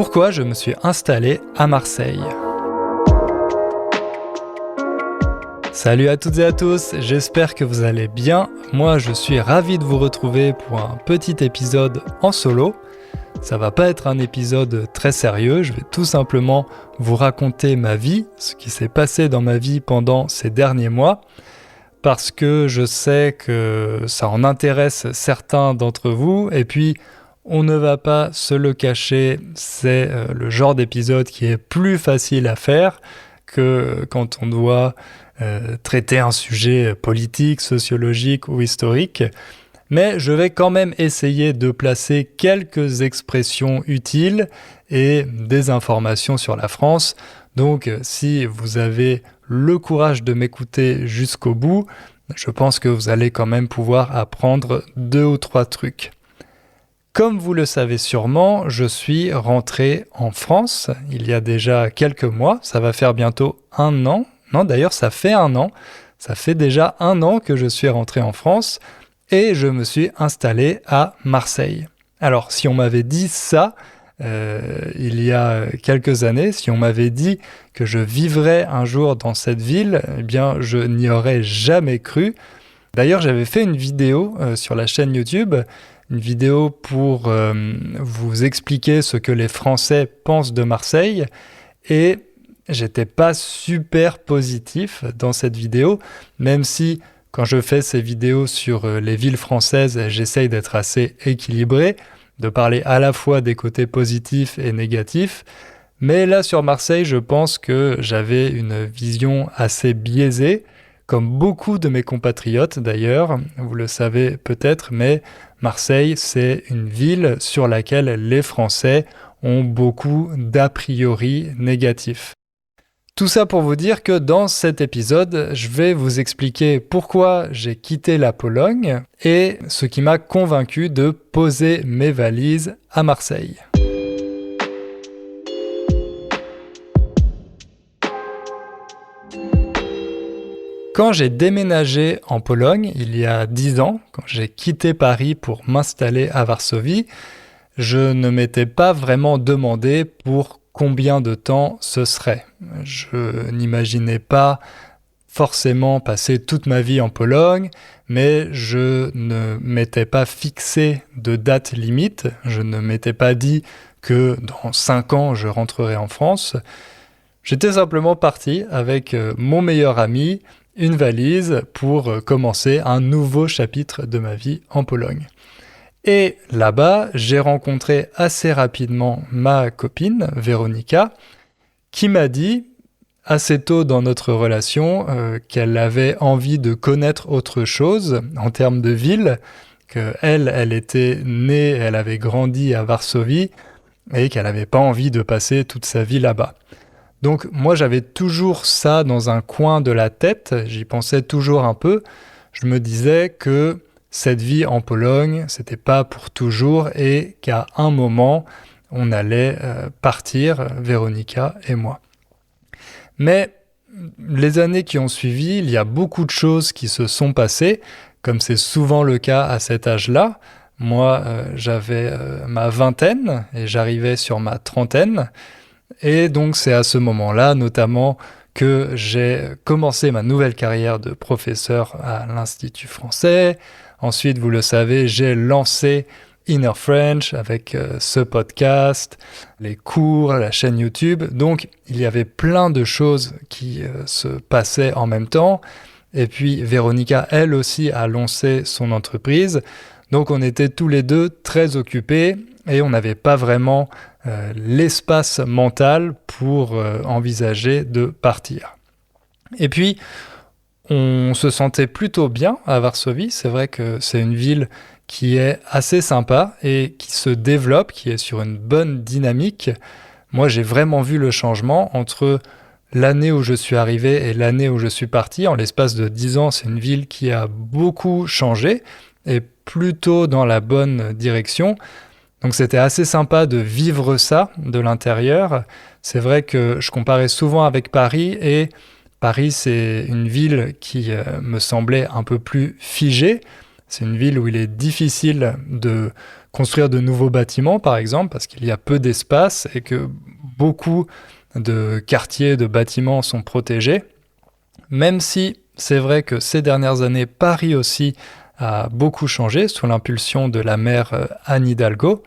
Pourquoi je me suis installé à Marseille? Salut à toutes et à tous, j'espère que vous allez bien. Moi, je suis ravi de vous retrouver pour un petit épisode en solo. Ça va pas être un épisode très sérieux, je vais tout simplement vous raconter ma vie, ce qui s'est passé dans ma vie pendant ces derniers mois, parce que je sais que ça en intéresse certains d'entre vous, et puis on ne va pas se le cacher, c'est le genre d'épisode qui est plus facile à faire que quand on doit traiter un sujet politique, sociologique ou historique. Mais je vais quand même essayer de placer quelques expressions utiles et des informations sur la France. Donc si vous avez le courage de m'écouter jusqu'au bout, je pense que vous allez quand même pouvoir apprendre 2 ou 3 trucs. Comme vous le savez sûrement, je suis rentré en France il y a déjà quelques mois. Ça va faire bientôt 1 an. Non, d'ailleurs, ça fait 1 an. Ça fait déjà 1 an que je suis rentré en France. Et je me suis installé à Marseille. Alors, si on m'avait dit ça il y a quelques années, si on m'avait dit que je vivrais un jour dans cette ville, eh bien, je n'y aurais jamais cru. D'ailleurs, j'avais fait une vidéo sur la chaîne YouTube, une vidéo pour vous expliquer ce que les Français pensent de Marseille. Et j'étais pas super positif dans cette vidéo, même si quand je fais ces vidéos sur les villes françaises, j'essaye d'être assez équilibré, de parler à la fois des côtés positifs et négatifs. Mais là, sur Marseille, je pense que j'avais une vision assez biaisée, comme beaucoup de mes compatriotes d'ailleurs. Vous le savez peut-être, mais Marseille, c'est une ville sur laquelle les Français ont beaucoup d'a priori négatifs. Tout ça pour vous dire que dans cet épisode, je vais vous expliquer pourquoi j'ai quitté la Pologne et ce qui m'a convaincu de poser mes valises à Marseille. Quand j'ai déménagé en Pologne, il y a 10 ans, quand j'ai quitté Paris pour m'installer à Varsovie, je ne m'étais pas vraiment demandé pour combien de temps ce serait. Je n'imaginais pas forcément passer toute ma vie en Pologne, mais je ne m'étais pas fixé de date limite. Je ne m'étais pas dit que dans 5 ans, je rentrerai en France. J'étais simplement parti avec mon meilleur ami, une valise pour commencer un nouveau chapitre de ma vie en Pologne. Et là-bas, j'ai rencontré assez rapidement ma copine, Véronica, qui m'a dit, assez tôt dans notre relation, qu'elle avait envie de connaître autre chose en termes de ville, qu'elle était née, elle avait grandi à Varsovie, et qu'elle n'avait pas envie de passer toute sa vie là-bas. Donc moi, j'avais toujours ça dans un coin de la tête, j'y pensais toujours un peu. Je me disais que cette vie en Pologne, c'était pas pour toujours et qu'à un moment, on allait partir, Véronica et moi. Mais les années qui ont suivi, il y a beaucoup de choses qui se sont passées, comme c'est souvent le cas à cet âge-là. Moi, j'avais ma vingtaine et j'arrivais sur ma trentaine. Et donc c'est à ce moment-là, notamment, que j'ai commencé ma nouvelle carrière de professeur à l'Institut français. Ensuite, vous le savez, j'ai lancé Inner French avec ce podcast, les cours, la chaîne YouTube. Donc, il y avait plein de choses qui se passaient en même temps. Et puis, Véronica, elle aussi, a lancé son entreprise. Donc, on était tous les deux très occupés et on n'avait pas vraiment l'espace mental pour envisager de partir. Et puis, on se sentait plutôt bien à Varsovie. C'est vrai que c'est une ville qui est assez sympa et qui se développe, qui est sur une bonne dynamique. Moi, j'ai vraiment vu le changement entre l'année où je suis arrivé et l'année où je suis parti. En l'espace de 10 ans, c'est une ville qui a beaucoup changé et plutôt dans la bonne direction. Donc c'était assez sympa de vivre ça de l'intérieur. C'est vrai que je comparais souvent avec Paris et Paris, c'est une ville qui me semblait un peu plus figée. C'est une ville où il est difficile de construire de nouveaux bâtiments, par exemple, parce qu'il y a peu d'espace et que beaucoup de quartiers, de bâtiments sont protégés. Même si c'est vrai que ces dernières années, Paris aussi a beaucoup changé sous l'impulsion de la maire Anne Hidalgo.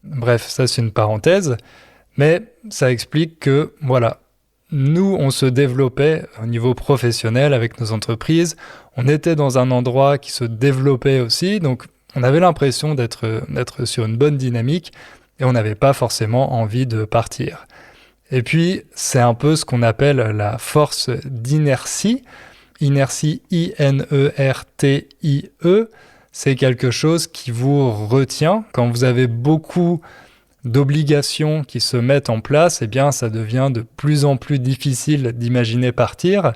Bref, ça c'est une parenthèse, mais ça explique que, voilà, nous, on se développait au niveau professionnel avec nos entreprises, on était dans un endroit qui se développait aussi, donc on avait l'impression d'être sur une bonne dynamique et on n'avait pas forcément envie de partir. Et puis, c'est un peu ce qu'on appelle la force d'inertie. Inertie, I-N-E-R-T-I-E, c'est quelque chose qui vous retient. Quand vous avez beaucoup d'obligations qui se mettent en place, eh bien, ça devient de plus en plus difficile d'imaginer partir.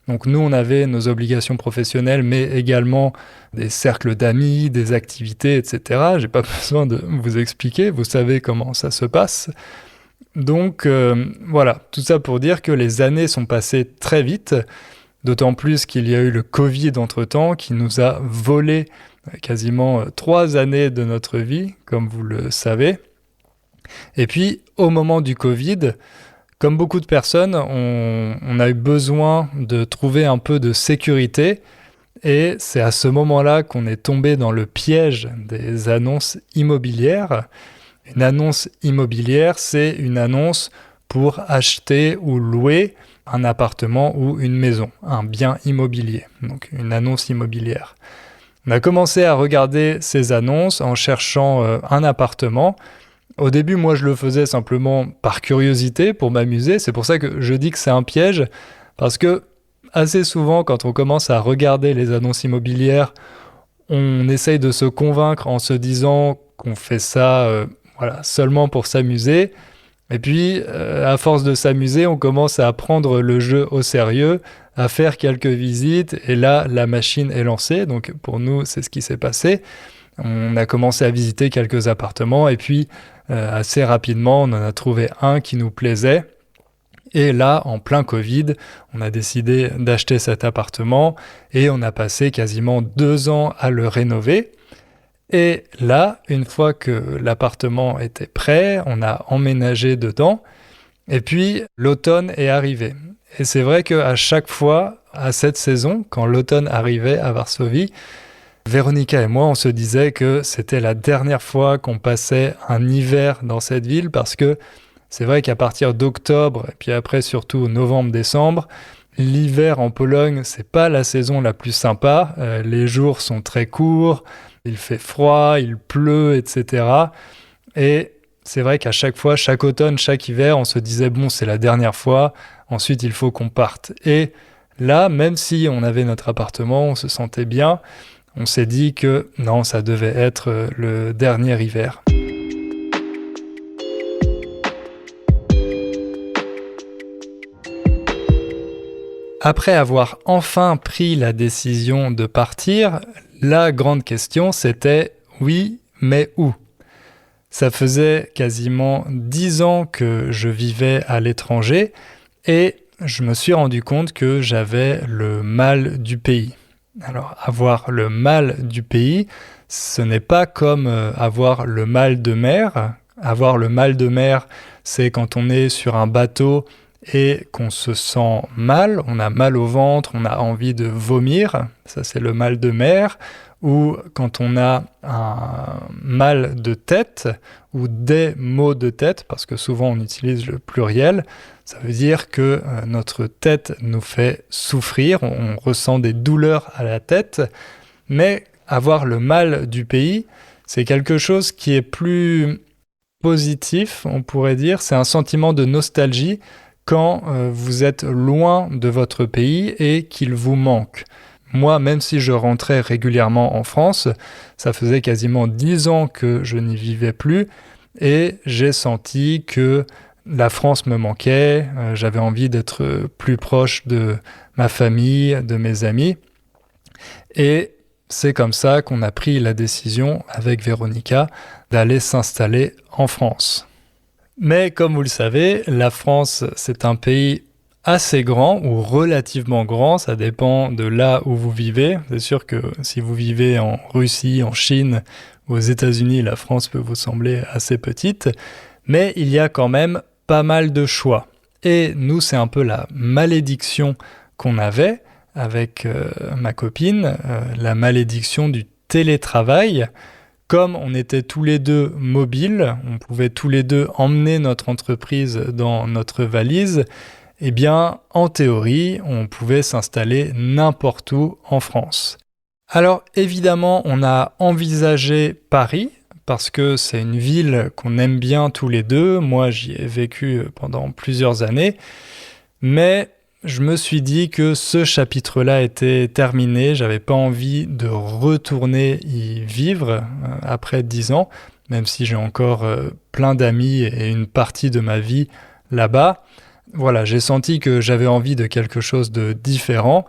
Donc nous, on avait nos obligations professionnelles, mais également des cercles d'amis, des activités, etc. J'ai pas besoin de vous expliquer, vous savez comment ça se passe. Donc voilà, tout ça pour dire que les années sont passées très vite, d'autant plus qu'il y a eu le Covid entre-temps qui nous a volé quasiment 3 années de notre vie, comme vous le savez. Et puis, au moment du Covid, comme beaucoup de personnes, on a eu besoin de trouver un peu de sécurité. Et c'est à ce moment-là qu'on est tombé dans le piège des annonces immobilières. Une annonce immobilière, c'est une annonce pour acheter ou louer un appartement ou une maison, un bien immobilier, donc une annonce immobilière. On a commencé à regarder ces annonces en cherchant un appartement. Au début, moi, je le faisais simplement par curiosité, pour m'amuser. C'est pour ça que je dis que c'est un piège, parce que assez souvent, quand on commence à regarder les annonces immobilières, on essaye de se convaincre en se disant qu'on fait ça seulement pour s'amuser. Et puis, à force de s'amuser, on commence à prendre le jeu au sérieux, à faire quelques visites, et là, la machine est lancée. Donc, pour nous, c'est ce qui s'est passé. On a commencé à visiter quelques appartements, et puis, assez rapidement, on en a trouvé un qui nous plaisait. Et là, en plein Covid, on a décidé d'acheter cet appartement, et on a passé quasiment 2 ans à le rénover. Et là, une fois que l'appartement était prêt, on a emménagé dedans. Et puis, l'automne est arrivé. Et c'est vrai qu'à chaque fois, à cette saison, quand l'automne arrivait à Varsovie, Véronica et moi, on se disait que c'était la dernière fois qu'on passait un hiver dans cette ville, parce que c'est vrai qu'à partir d'octobre, et puis après surtout novembre-décembre, l'hiver en Pologne, c'est pas la saison la plus sympa. Les jours sont très courts, il fait froid, il pleut, etc. Et c'est vrai qu'à chaque fois, chaque automne, chaque hiver, on se disait bon, c'est la dernière fois, ensuite il faut qu'on parte. Et là, même si on avait notre appartement, on se sentait bien, on s'est dit que non, ça devait être le dernier hiver. Après avoir enfin pris la décision de partir, la grande question c'était oui, mais où ? Ça faisait quasiment 10 ans que je vivais à l'étranger et je me suis rendu compte que j'avais le mal du pays. Alors, avoir le mal du pays, ce n'est pas comme avoir le mal de mer. Avoir le mal de mer, c'est quand on est sur un bateau et qu'on se sent mal, on a mal au ventre, on a envie de vomir, ça c'est le mal de mer, ou quand on a un mal de tête, ou des maux de tête, parce que souvent on utilise le pluriel, ça veut dire que notre tête nous fait souffrir, on ressent des douleurs à la tête, mais avoir le mal du pays, c'est quelque chose qui est plus positif, on pourrait dire, c'est un sentiment de nostalgie, quand vous êtes loin de votre pays et qu'il vous manque. Moi, même si je rentrais régulièrement en France, ça faisait quasiment 10 ans que je n'y vivais plus et j'ai senti que la France me manquait, j'avais envie d'être plus proche de ma famille, de mes amis. Et c'est comme ça qu'on a pris la décision avec Véronica d'aller s'installer en France. Mais comme vous le savez, la France, c'est un pays assez grand ou relativement grand, ça dépend de là où vous vivez. C'est sûr que si vous vivez en Russie, en Chine ou aux États-Unis, la France peut vous sembler assez petite, mais il y a quand même pas mal de choix. Et nous, c'est un peu la malédiction qu'on avait avec ma copine, la malédiction du télétravail. Comme on était tous les deux mobiles, on pouvait tous les deux emmener notre entreprise dans notre valise, eh bien, en théorie, on pouvait s'installer n'importe où en France. Alors, évidemment, on a envisagé Paris, parce que c'est une ville qu'on aime bien tous les deux. Moi, j'y ai vécu pendant plusieurs années. Mais je me suis dit que ce chapitre-là était terminé. J'avais pas envie de retourner y vivre après 10 ans, même si j'ai encore plein d'amis et une partie de ma vie là-bas. Voilà, j'ai senti que j'avais envie de quelque chose de différent,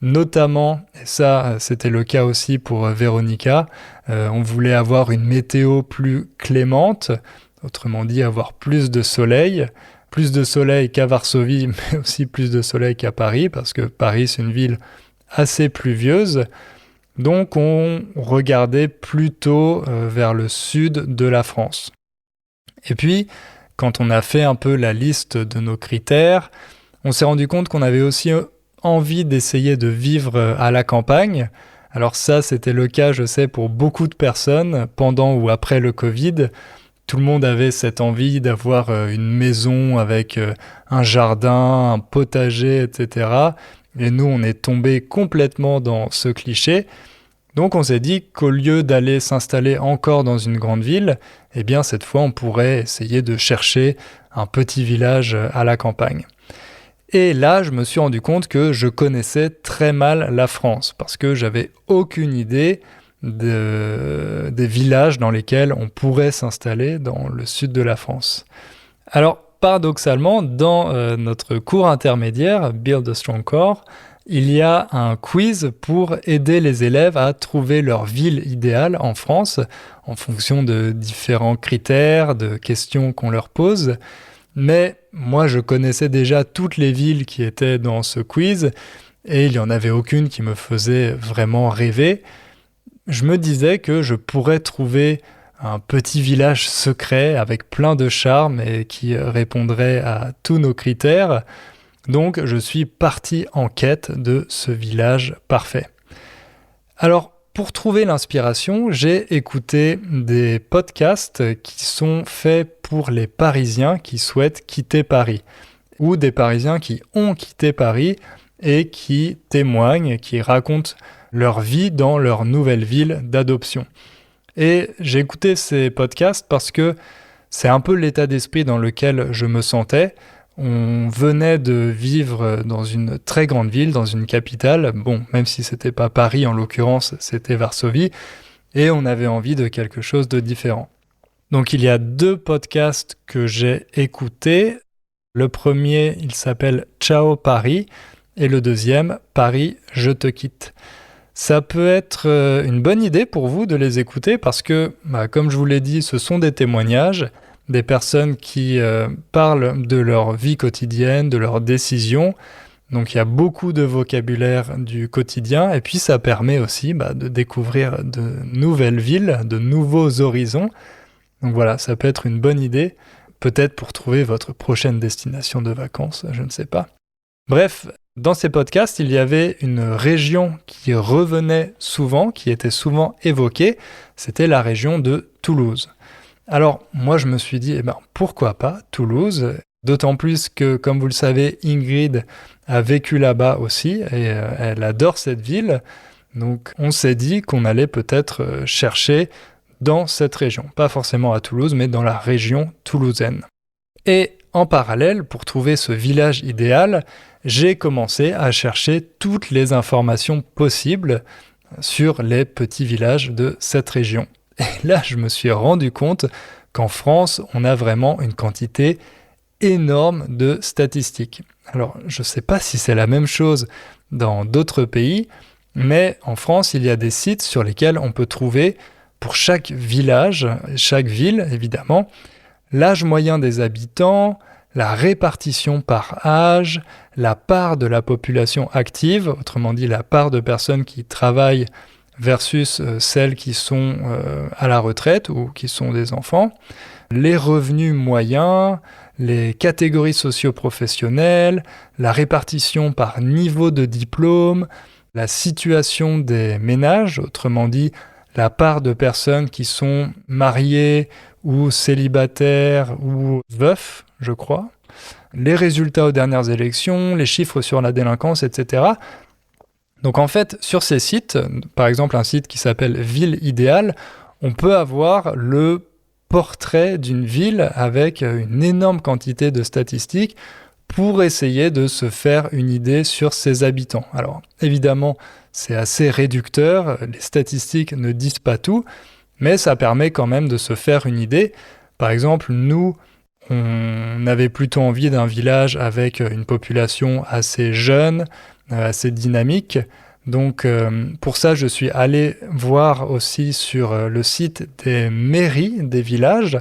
notamment, et ça c'était le cas aussi pour Véronica, on voulait avoir une météo plus clémente, autrement dit avoir plus de soleil qu'à Varsovie, mais aussi plus de soleil qu'à Paris, parce que Paris c'est une ville assez pluvieuse, donc on regardait plutôt vers le sud de la France. Et puis, quand on a fait un peu la liste de nos critères, on s'est rendu compte qu'on avait aussi envie d'essayer de vivre à la campagne. Alors ça, c'était le cas, je sais, pour beaucoup de personnes pendant ou après le Covid. Tout le monde avait cette envie d'avoir une maison avec un jardin, un potager, etc. Et nous, on est tombé complètement dans ce cliché. Donc on s'est dit qu'au lieu d'aller s'installer encore dans une grande ville, eh bien cette fois on pourrait essayer de chercher un petit village à la campagne. Et là, je me suis rendu compte que je connaissais très mal la France, parce que j'avais aucune idée des villages dans lesquels on pourrait s'installer dans le sud de la France. Alors, paradoxalement, dans notre cours intermédiaire, Build a Strong Core, il y a un quiz pour aider les élèves à trouver leur ville idéale en France, en fonction de différents critères, de questions qu'on leur pose. Mais moi, je connaissais déjà toutes les villes qui étaient dans ce quiz, et il n'y en avait aucune qui me faisait vraiment rêver. Je me disais que je pourrais trouver un petit village secret avec plein de charme et qui répondrait à tous nos critères. Donc je suis parti en quête de ce village parfait. Alors pour trouver l'inspiration, j'ai écouté des podcasts qui sont faits pour les Parisiens qui souhaitent quitter Paris, ou des Parisiens qui ont quitté Paris et qui témoignent, qui racontent leur vie dans leur nouvelle ville d'adoption. Et j'ai écouté ces podcasts parce que c'est un peu l'état d'esprit dans lequel je me sentais. On venait de vivre dans une très grande ville, dans une capitale. Bon, même si c'était pas Paris en l'occurrence, c'était Varsovie. Et on avait envie de quelque chose de différent. Donc il y a 2 podcasts que j'ai écoutés. Le premier, il s'appelle Ciao Paris. Et le deuxième, Paris, je te quitte. Ça peut être une bonne idée pour vous de les écouter parce que, comme je vous l'ai dit, ce sont des témoignages, des personnes qui parlent de leur vie quotidienne, de leurs décisions. Donc il y a beaucoup de vocabulaire du quotidien et puis ça permet aussi de découvrir de nouvelles villes, de nouveaux horizons. Donc voilà, ça peut être une bonne idée, peut-être pour trouver votre prochaine destination de vacances, je ne sais pas. Bref, dans ces podcasts, il y avait une région qui revenait souvent, qui était souvent évoquée, c'était la région de Toulouse. Alors, moi, je me suis dit, pourquoi pas Toulouse ? D'autant plus que, comme vous le savez, Ingrid a vécu là-bas aussi, et elle adore cette ville. Donc, on s'est dit qu'on allait peut-être chercher dans cette région. Pas forcément à Toulouse, mais dans la région toulousaine. Et en parallèle, pour trouver ce village idéal, j'ai commencé à chercher toutes les informations possibles sur les petits villages de cette région. Et là, je me suis rendu compte qu'en France, on a vraiment une quantité énorme de statistiques. Alors, je ne sais pas si c'est la même chose dans d'autres pays, mais en France, il y a des sites sur lesquels on peut trouver, pour chaque village, chaque ville évidemment, l'âge moyen des habitants, la répartition par âge, la part de la population active, autrement dit la part de personnes qui travaillent versus celles qui sont à la retraite ou qui sont des enfants, les revenus moyens, les catégories socio-professionnelles, la répartition par niveau de diplôme, la situation des ménages, autrement dit la part de personnes qui sont mariées ou célibataires ou veufs, je crois, les résultats aux dernières élections, les chiffres sur la délinquance, etc. Donc en fait, sur ces sites, par exemple un site qui s'appelle Ville idéale, on peut avoir le portrait d'une ville avec une énorme quantité de statistiques pour essayer de se faire une idée sur ses habitants. Alors évidemment, c'est assez réducteur, les statistiques ne disent pas tout, mais ça permet quand même de se faire une idée. Par exemple, nous, on avait plutôt envie d'un village avec une population assez jeune, assez dynamique. Donc pour ça, je suis allé voir aussi sur le site des mairies des villages.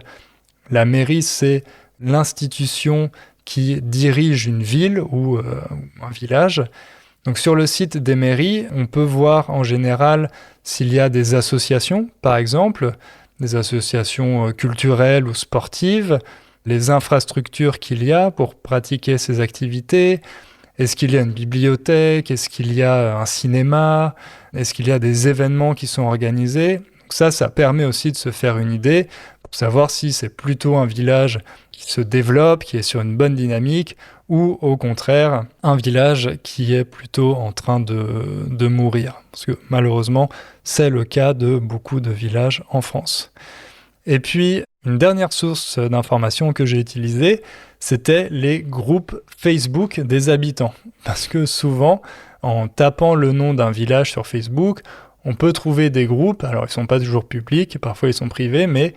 La mairie, c'est l'institution qui dirige une ville ou un village. Donc sur le site des mairies, on peut voir en général s'il y a des associations, par exemple, des associations culturelles ou sportives, les infrastructures qu'il y a pour pratiquer ces activités. Est-ce qu'il y a une bibliothèque? Est-ce qu'il y a un cinéma? Est-ce qu'il y a des événements qui sont organisés? Donc ça permet aussi de se faire une idée pour savoir si c'est plutôt un village qui se développe, qui est sur une bonne dynamique, ou au contraire, un village qui est plutôt en train de mourir. Parce que malheureusement, c'est le cas de beaucoup de villages en France. Et puis, une dernière source d'information que j'ai utilisée, c'était les groupes Facebook des habitants. Parce que souvent, en tapant le nom d'un village sur Facebook, on peut trouver des groupes, alors ils ne sont pas toujours publics, parfois ils sont privés, mais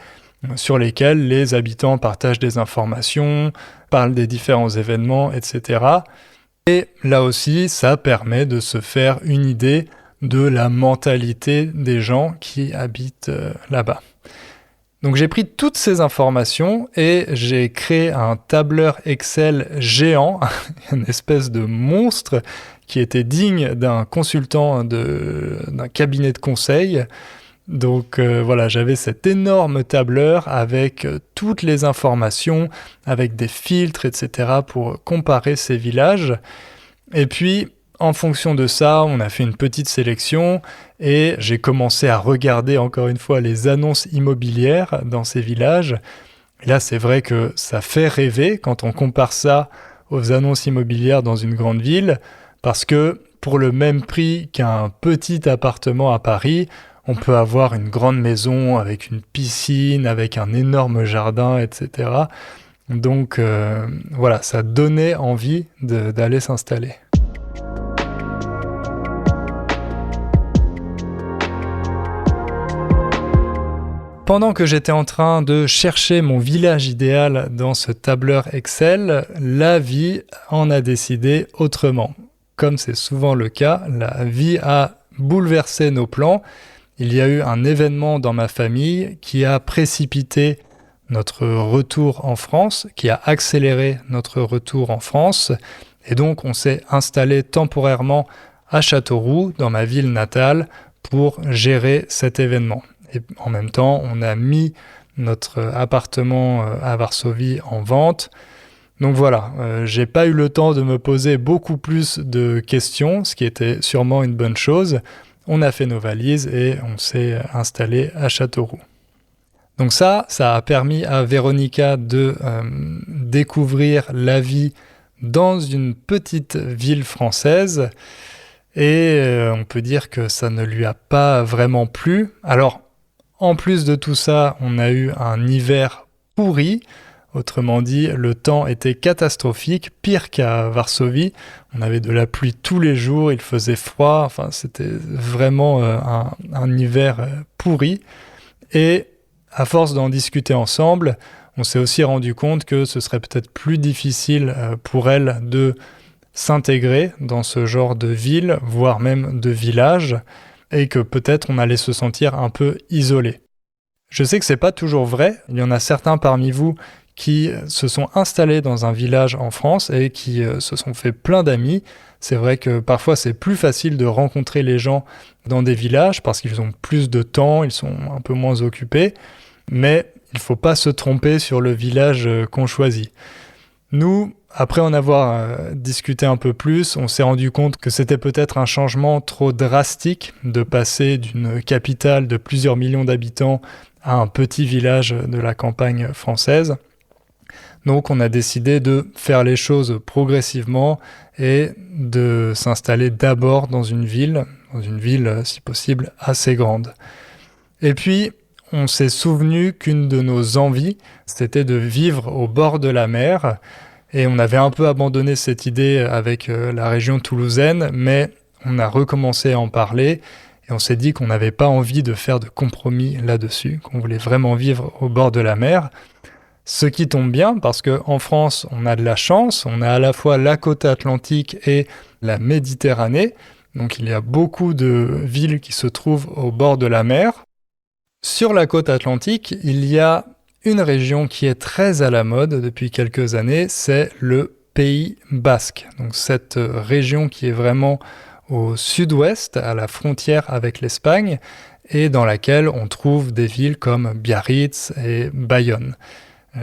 sur lesquels les habitants partagent des informations, parlent des différents événements, etc. Et là aussi, ça permet de se faire une idée de la mentalité des gens qui habitent là-bas. Donc j'ai pris toutes ces informations et j'ai créé un tableur Excel géant, une espèce de monstre qui était digne d'un consultant d'un cabinet de conseil. Donc voilà, j'avais cet énorme tableur avec toutes les informations, avec des filtres, etc. pour comparer ces villages. Et puis, en fonction de ça, on a fait une petite sélection et j'ai commencé à regarder encore une fois les annonces immobilières dans ces villages. Et là, c'est vrai que ça fait rêver quand on compare ça aux annonces immobilières dans une grande ville, parce que pour le même prix qu'un petit appartement à Paris, on peut avoir une grande maison avec une piscine, avec un énorme jardin, etc. Donc voilà, ça donnait envie d'aller s'installer. Pendant que j'étais en train de chercher mon village idéal dans ce tableur Excel, la vie en a décidé autrement. Comme c'est souvent le cas, la vie a bouleversé nos plans. Il y a eu un événement dans ma famille qui a précipité notre retour en France, qui a accéléré notre retour en France. Et donc, on s'est installé temporairement à Châteauroux, dans ma ville natale, pour gérer cet événement. Et en même temps, on a mis notre appartement à Varsovie en vente. Donc voilà, j'ai pas eu le temps de me poser beaucoup plus de questions, ce qui était sûrement une bonne chose. On a fait nos valises et on s'est installé à Châteauroux. Donc ça a permis à Véronica de découvrir la vie dans une petite ville française. Et on peut dire que ça ne lui a pas vraiment plu. Alors, en plus de tout ça, on a eu un hiver pourri. Autrement dit, le temps était catastrophique, pire qu'à Varsovie. On avait de la pluie tous les jours, il faisait froid. Enfin, c'était vraiment un hiver pourri. Et à force d'en discuter ensemble, on s'est aussi rendu compte que ce serait peut-être plus difficile pour elle de s'intégrer dans ce genre de ville, voire même de village, et que peut-être on allait se sentir un peu isolé. Je sais que c'est pas toujours vrai, il y en a certains parmi vous qui se sont installés dans un village en France et qui se sont fait plein d'amis. C'est vrai que parfois c'est plus facile de rencontrer les gens dans des villages parce qu'ils ont plus de temps, ils sont un peu moins occupés, mais il ne faut pas se tromper sur le village qu'on choisit. Nous, après en avoir discuté un peu plus, on s'est rendu compte que c'était peut-être un changement trop drastique de passer d'une capitale de plusieurs millions d'habitants à un petit village de la campagne française. Donc on a décidé de faire les choses progressivement et de s'installer d'abord dans une ville si possible assez grande. Et puis on s'est souvenu qu'une de nos envies, c'était de vivre au bord de la mer. Et on avait un peu abandonné cette idée avec la région toulousaine, mais on a recommencé à en parler et on s'est dit qu'on n'avait pas envie de faire de compromis là-dessus, qu'on voulait vraiment vivre au bord de la mer. Ce qui tombe bien parce qu'en France, on a de la chance, on a à la fois la côte atlantique et la Méditerranée, donc il y a beaucoup de villes qui se trouvent au bord de la mer. Sur la côte atlantique, il y a une région qui est très à la mode depuis quelques années, c'est le Pays Basque. Donc cette région qui est vraiment au sud-ouest, à la frontière avec l'Espagne, et dans laquelle on trouve des villes comme Biarritz et Bayonne.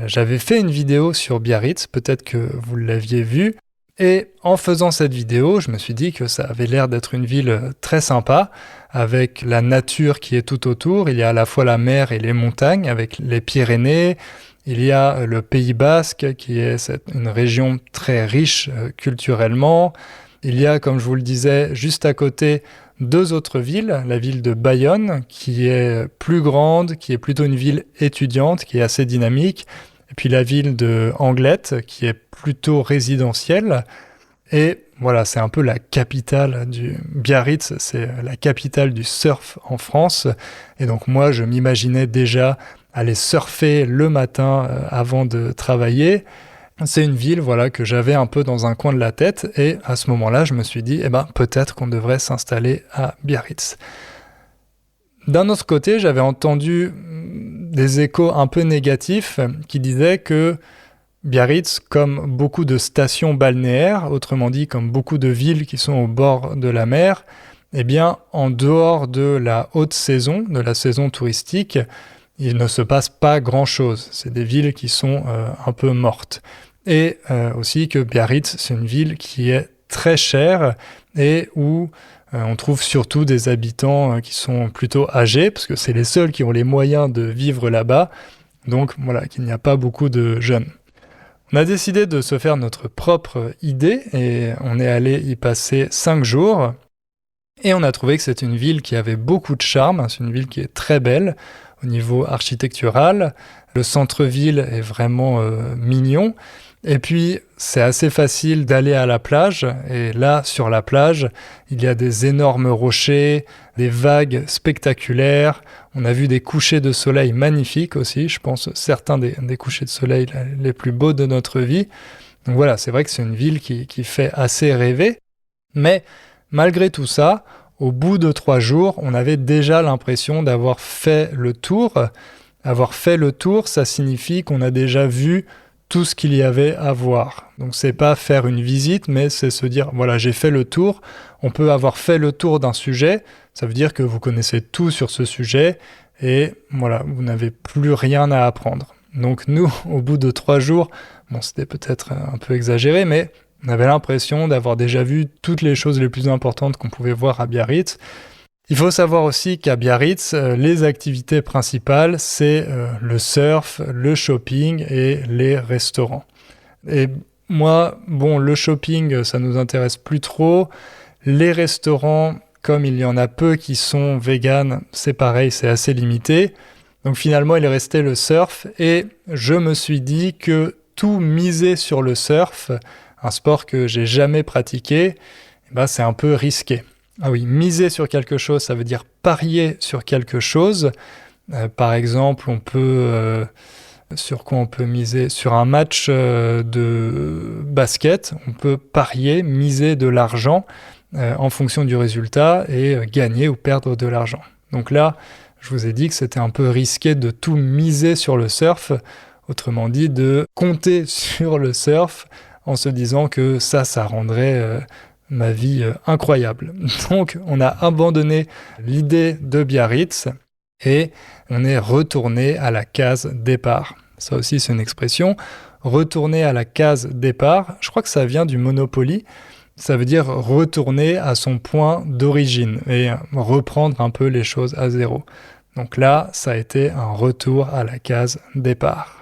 J'avais fait une vidéo sur Biarritz, peut-être que vous l'aviez vue, et en faisant cette vidéo, je me suis dit que ça avait l'air d'être une ville très sympa, avec la nature qui est tout autour. Il y a à la fois la mer et les montagnes, avec les Pyrénées. Il y a le Pays Basque, qui est une région très riche culturellement. Il y a, comme je vous le disais, juste à côté, 2 autres villes. La ville de Bayonne, qui est plus grande, qui est plutôt une ville étudiante, qui est assez dynamique. Et puis la ville de Anglette, qui est plutôt résidentielle. Et voilà, c'est un peu la capitale du Biarritz, c'est la capitale du surf en France. Et donc moi, je m'imaginais déjà aller surfer le matin avant de travailler. C'est une ville que j'avais un peu dans un coin de la tête. Et à ce moment-là, je me suis dit, peut-être qu'on devrait s'installer à Biarritz. D'un autre côté, j'avais entendu des échos un peu négatifs qui disaient que Biarritz, comme beaucoup de stations balnéaires, autrement dit comme beaucoup de villes qui sont au bord de la mer, en dehors de la haute saison, de la saison touristique, il ne se passe pas grand-chose. C'est des villes qui sont un peu mortes. Et aussi que Biarritz, c'est une ville qui est très chère et où on trouve surtout des habitants qui sont plutôt âgés, parce que c'est les seuls qui ont les moyens de vivre là-bas. Donc voilà, qu'il n'y a pas beaucoup de jeunes. On a décidé de se faire notre propre idée et on est allé y passer 5 jours. Et on a trouvé que c'est une ville qui avait beaucoup de charme, c'est une ville qui est très belle au niveau architectural. Le centre-ville est vraiment mignon. Et puis, c'est assez facile d'aller à la plage. Et là, sur la plage, il y a des énormes rochers, des vagues spectaculaires. On a vu des couchers de soleil magnifiques aussi. Je pense certains des couchers de soleil les plus beaux de notre vie. Donc voilà, c'est vrai que c'est une ville qui fait assez rêver. Mais malgré tout ça, au bout de 3 jours, on avait déjà l'impression d'avoir fait le tour. Avoir fait le tour, ça signifie qu'on a déjà vu tout ce qu'il y avait à voir. Donc c'est pas faire une visite, mais c'est se dire, voilà, j'ai fait le tour. On peut avoir fait le tour d'un sujet, ça veut dire que vous connaissez tout sur ce sujet, et voilà, vous n'avez plus rien à apprendre. Donc nous, au bout de 3 jours, c'était peut-être un peu exagéré, mais on avait l'impression d'avoir déjà vu toutes les choses les plus importantes qu'on pouvait voir à Biarritz. Il faut savoir aussi qu'à Biarritz, les activités principales, c'est le surf, le shopping et les restaurants. Et moi, le shopping, ça nous intéresse plus trop. Les restaurants, comme il y en a peu qui sont véganes, c'est pareil, c'est assez limité. Donc finalement, il est resté le surf et je me suis dit que tout miser sur le surf, un sport que j'ai jamais pratiqué, c'est un peu risqué. Ah oui, miser sur quelque chose, ça veut dire parier sur quelque chose. Par exemple, sur quoi on peut miser? Sur un match de basket, on peut parier, miser de l'argent en fonction du résultat et gagner ou perdre de l'argent. Donc là, je vous ai dit que c'était un peu risqué de tout miser sur le surf. Autrement dit, de compter sur le surf en se disant que ça rendrait ma vie incroyable. Donc on a abandonné l'idée de Biarritz et on est retourné à la case départ. Ça aussi c'est une expression. Retourner à la case départ, je crois que ça vient du Monopoly. Ça veut dire retourner à son point d'origine et reprendre un peu les choses à zéro. Donc là, ça a été un retour à la case départ.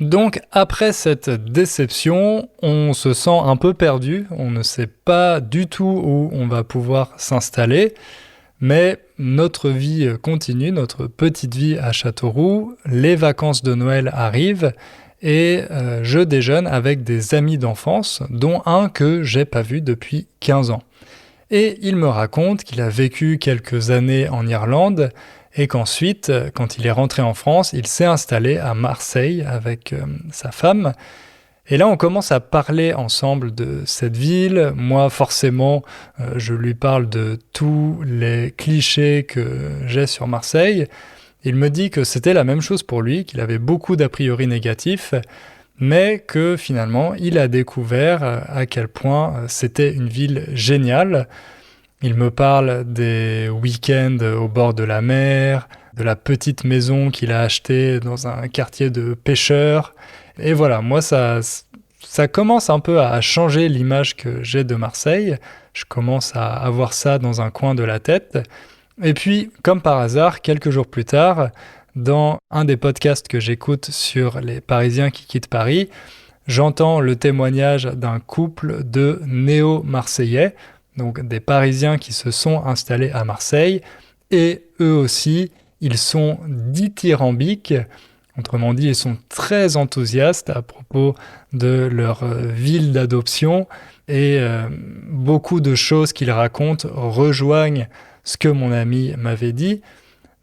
Donc après cette déception, on se sent un peu perdu, on ne sait pas du tout où on va pouvoir s'installer, mais notre vie continue, notre petite vie à Châteauroux, les vacances de Noël arrivent, et je déjeune avec des amis d'enfance, dont un que j'ai pas vu depuis 15 ans. Et il me raconte qu'il a vécu quelques années en Irlande et qu'ensuite, quand il est rentré en France, il s'est installé à Marseille avec sa femme. Et là, on commence à parler ensemble de cette ville. Moi, forcément, je lui parle de tous les clichés que j'ai sur Marseille. Il me dit que c'était la même chose pour lui, qu'il avait beaucoup d'a priori négatifs, mais que finalement, il a découvert à quel point c'était une ville géniale. Il me parle des week-ends au bord de la mer, de la petite maison qu'il a achetée dans un quartier de pêcheurs. Et voilà, moi, ça commence un peu à changer l'image que j'ai de Marseille. Je commence à avoir ça dans un coin de la tête. Et puis, comme par hasard, quelques jours plus tard, dans un des podcasts que j'écoute sur les Parisiens qui quittent Paris, j'entends le témoignage d'un couple de néo-marseillais, donc des Parisiens qui se sont installés à Marseille, et eux aussi, ils sont dithyrambiques, autrement dit, ils sont très enthousiastes à propos de leur ville d'adoption, et beaucoup de choses qu'ils racontent rejoignent ce que mon ami m'avait dit.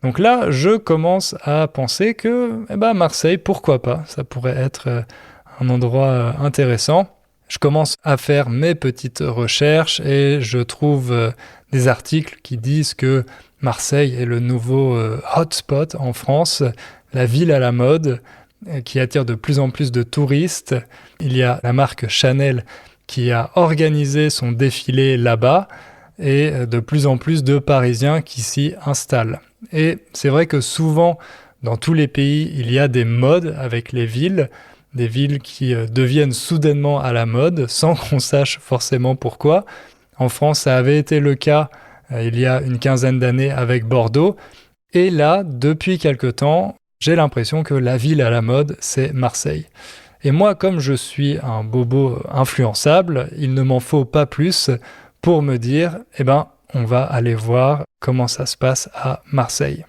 Donc là, je commence à penser que Marseille, pourquoi pas, ça pourrait être un endroit intéressant. Je commence à faire mes petites recherches et je trouve des articles qui disent que Marseille est le nouveau hotspot en France, la ville à la mode, qui attire de plus en plus de touristes. Il y a la marque Chanel qui a organisé son défilé là-bas, et de plus en plus de Parisiens qui s'y installent. Et c'est vrai que souvent, dans tous les pays, il y a des modes avec les villes, des villes qui deviennent soudainement à la mode, sans qu'on sache forcément pourquoi. En France, ça avait été le cas il y a une quinzaine d'années avec Bordeaux. Et là, depuis quelque temps, j'ai l'impression que la ville à la mode, c'est Marseille. Et moi, comme je suis un bobo influençable, il ne m'en faut pas plus pour me dire, on va aller voir comment ça se passe à Marseille.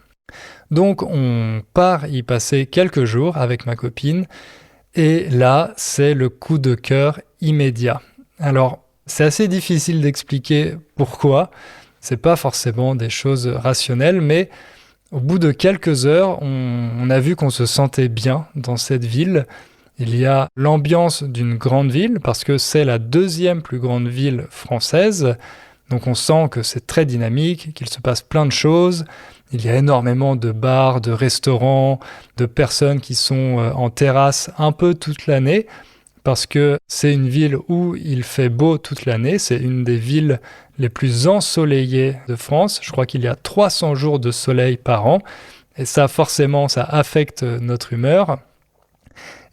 Donc on part y passer quelques jours avec ma copine, et là, c'est le coup de cœur immédiat. Alors, c'est assez difficile d'expliquer pourquoi, c'est pas forcément des choses rationnelles, mais au bout de quelques heures, on a vu qu'on se sentait bien dans cette ville. Il y a l'ambiance d'une grande ville, parce que c'est la deuxième plus grande ville française. Donc on sent que c'est très dynamique, qu'il se passe plein de choses. Il y a énormément de bars, de restaurants, de personnes qui sont en terrasse un peu toute l'année, parce que c'est une ville où il fait beau toute l'année. C'est une des villes les plus ensoleillées de France. Je crois qu'il y a 300 jours de soleil par an. Et ça, forcément, ça affecte notre humeur.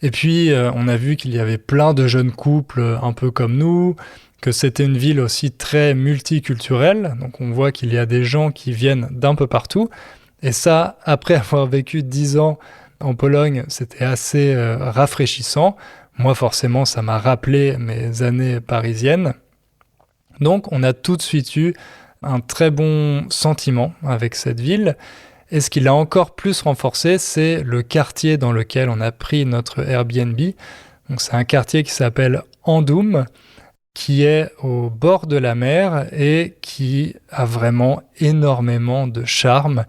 Et puis, on a vu qu'il y avait plein de jeunes couples un peu comme nous, que c'était une ville aussi très multiculturelle. Donc, on voit qu'il y a des gens qui viennent d'un peu partout. Et ça, après avoir vécu 10 ans en Pologne, c'était assez rafraîchissant. Moi, forcément, ça m'a rappelé mes années parisiennes. Donc, on a tout de suite eu un très bon sentiment avec cette ville. Et ce qui l'a encore plus renforcé, c'est le quartier dans lequel on a pris notre Airbnb. Donc, c'est un quartier qui s'appelle Andoum, qui est au bord de la mer et qui a vraiment énormément de charme.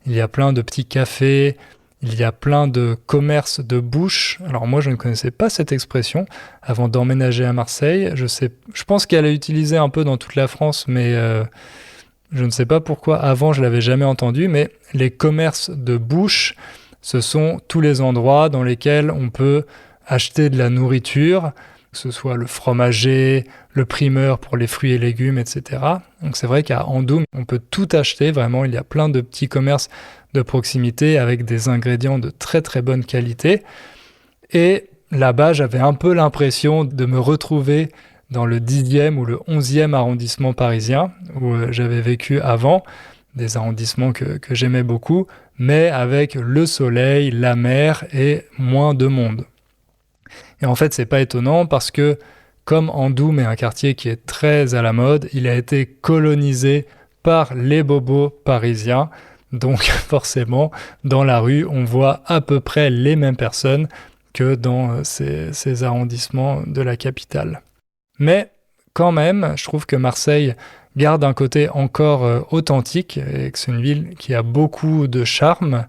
Il y a plein de petits cafés, il y a plein de commerces de bouche. Alors moi, je ne connaissais pas cette expression avant d'emménager à Marseille. Je pense qu'elle est utilisée un peu dans toute la France, mais je ne sais pas pourquoi. Avant, je ne l'avais jamais entendue, mais les commerces de bouche ce sont tous les endroits dans lesquels on peut acheter de la nourriture, que ce soit le fromager, le primeur pour les fruits et légumes, etc. Donc c'est vrai qu'à Andoum, on peut tout acheter, vraiment, il y a plein de petits commerces de proximité avec des ingrédients de très très bonne qualité. Et là-bas, j'avais un peu l'impression de me retrouver dans le 10e ou le 11e arrondissement parisien, où j'avais vécu avant, des arrondissements que j'aimais beaucoup, mais avec le soleil, la mer et moins de monde. Et en fait, c'est pas étonnant parce que, comme Andoum est un quartier qui est très à la mode, il a été colonisé par les bobos parisiens. Donc forcément, dans la rue, on voit à peu près les mêmes personnes que dans ces arrondissements de la capitale. Mais quand même, je trouve que Marseille garde un côté encore authentique et que c'est une ville qui a beaucoup de charme.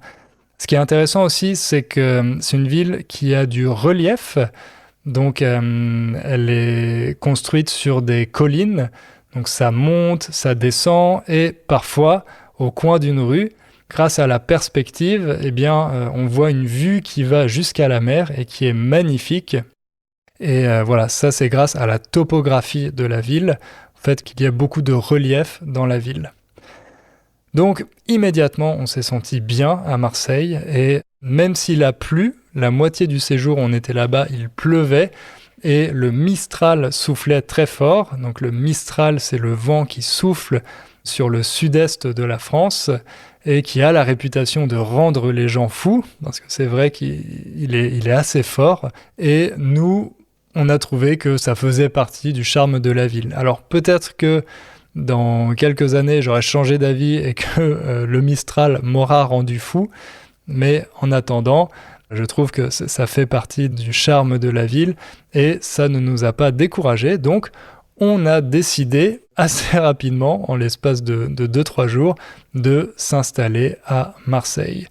Ce qui est intéressant aussi, c'est que c'est une ville qui a du relief. Donc, elle est construite sur des collines. Donc, ça monte, ça descend et parfois, au coin d'une rue, grâce à la perspective, eh bien, on voit une vue qui va jusqu'à la mer et qui est magnifique. Et voilà, ça c'est grâce à la topographie de la ville, en fait qu'il y a beaucoup de relief dans la ville. Donc immédiatement on s'est senti bien à Marseille et même s'il a plu, la moitié du séjour on était là-bas, il pleuvait et le Mistral soufflait très fort. Donc le Mistral c'est le vent qui souffle sur le sud-est de la France et qui a la réputation de rendre les gens fous, parce que c'est vrai qu'il est assez fort. Et nous, on a trouvé que ça faisait partie du charme de la ville. Alors peut-être que dans quelques années, j'aurais changé d'avis et que le Mistral m'aura rendu fou, mais en attendant, je trouve que ça fait partie du charme de la ville et ça ne nous a pas découragés. Donc, on a décidé assez rapidement, en l'espace de 2-3 jours, de s'installer à Marseille.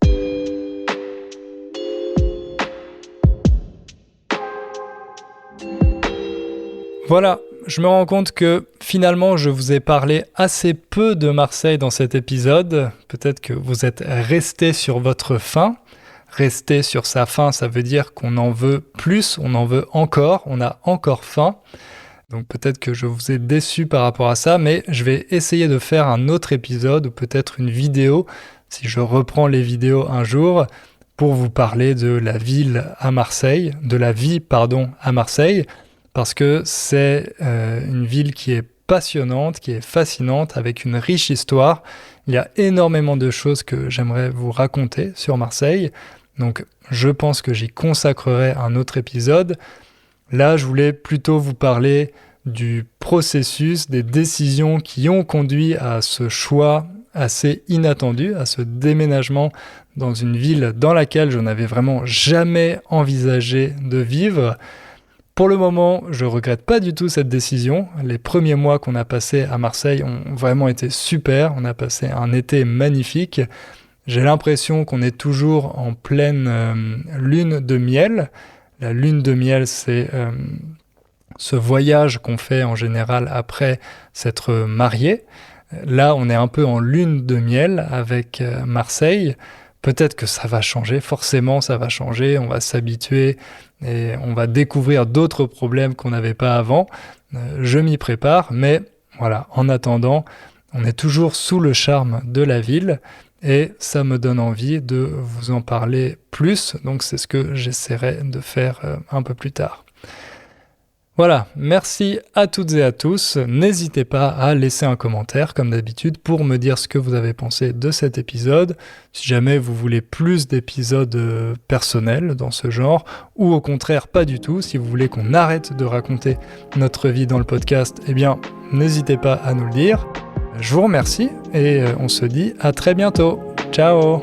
Voilà, je me rends compte que finalement je vous ai parlé assez peu de Marseille dans cet épisode. Peut-être que vous êtes resté sur votre faim. Rester sur sa faim, ça veut dire qu'on en veut plus, on en veut encore, on a encore faim. Donc peut-être que je vous ai déçu par rapport à ça, mais je vais essayer de faire un autre épisode ou peut-être une vidéo, si je reprends les vidéos un jour, pour vous parler de la ville à Marseille, de la vie, à Marseille, parce que c'est une ville qui est passionnante, qui est fascinante, avec une riche histoire. Il y a énormément de choses que j'aimerais vous raconter sur Marseille, donc je pense que j'y consacrerai un autre épisode. Là, je voulais plutôt vous parler du processus, des décisions qui ont conduit à ce choix assez inattendu, à ce déménagement dans une ville dans laquelle je n'avais vraiment jamais envisagé de vivre. Pour le moment, je ne regrette pas du tout cette décision. Les premiers mois qu'on a passés à Marseille ont vraiment été super. On a passé un été magnifique. J'ai l'impression qu'on est toujours en pleine lune de miel. La lune de miel, c'est ce voyage qu'on fait en général après s'être marié. Là, on est un peu en lune de miel avec Marseille. Peut-être que ça va changer, forcément ça va changer, on va s'habituer et on va découvrir d'autres problèmes qu'on n'avait pas avant. Je m'y prépare, mais voilà, en attendant, on est toujours sous le charme de la ville. Et ça me donne envie de vous en parler plus, donc c'est ce que j'essaierai de faire un peu plus tard. Voilà, merci à toutes et à tous. N'hésitez pas à laisser un commentaire, comme d'habitude, pour me dire ce que vous avez pensé de cet épisode. Si jamais vous voulez plus d'épisodes personnels dans ce genre, ou au contraire pas du tout, si vous voulez qu'on arrête de raconter notre vie dans le podcast, eh bien, n'hésitez pas à nous le dire. Je vous remercie et on se dit à très bientôt. Ciao!